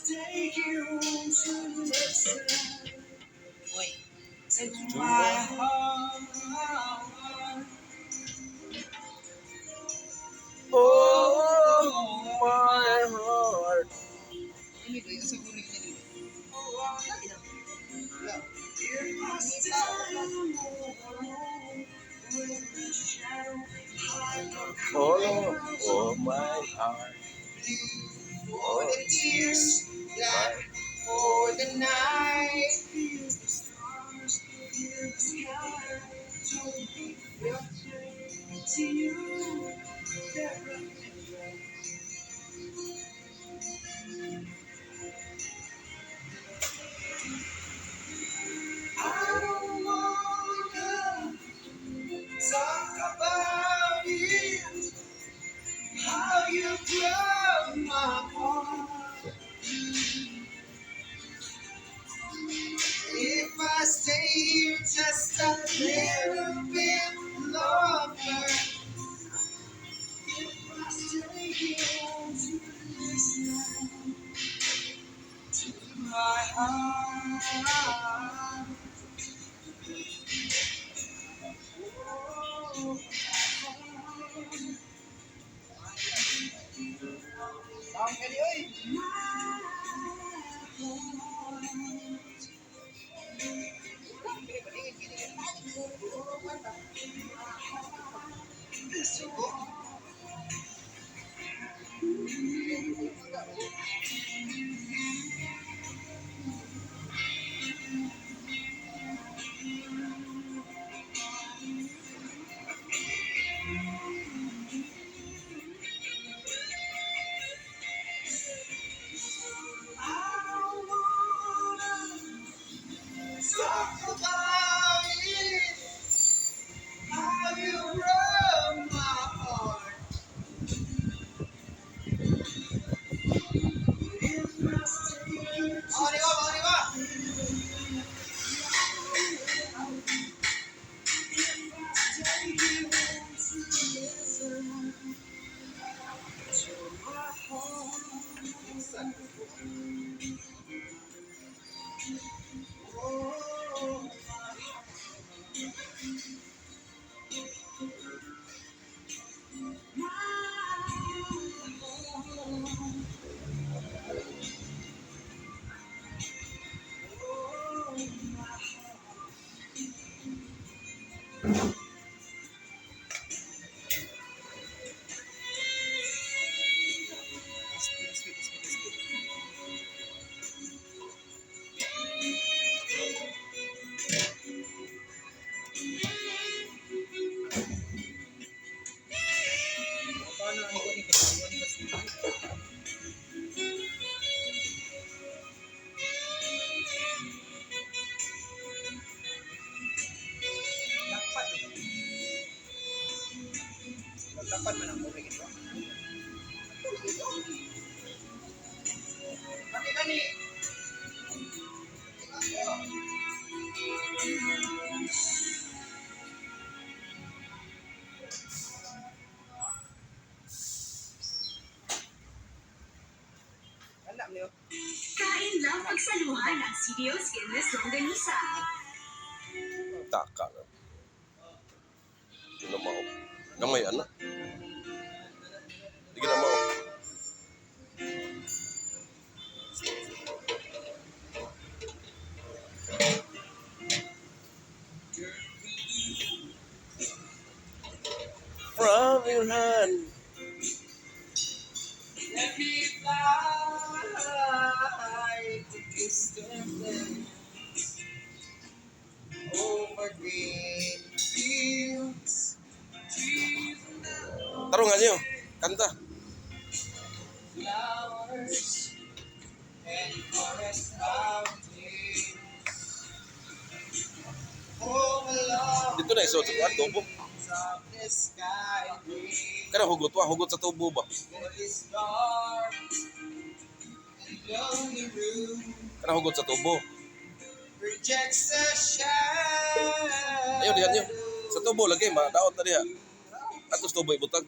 take you to the side, Uy. to my heart. Oh, my heart. Ini doy sa guring niya dito. If I stay alone with the shadow, Oh, my heart. for the tears, black for the night. Feel the stars, feel the sky. Don't be afraid to you. I don't wanna talk about it, how you broke my heart. If I stay here just a little bit longer, if I stay here to listen to my heart. Oh, Bang kali oy. I wanna talk about it, how you broke my heart. If I stay here Oh, di ba? Oh, di ba? stay here to listen to my heart. Oh, Paano ang ikaw ni kasi? Dapat. Dapat man ang muli ito. Kani. Alam niyo. Kain lang pagsaluhan ng CDO Skinless Longganisa. Taka. Hindi na mao. Gamay, ana. Hindi na mao. From your hand. let me fly to distant lands over green fields. Tarungan nyo. Kanta. Flowers and forest mountains. Oh, along Dito na iso sa tubo. of the sky green. Kana hugot wa, hugot sa tubo ba? What is dark and lonely room Kana hugot sa tubo. rejects the shadow. Ayaw dihan nyo. Sa tubo lagi, madaot na diha. Atos tubo ibutag.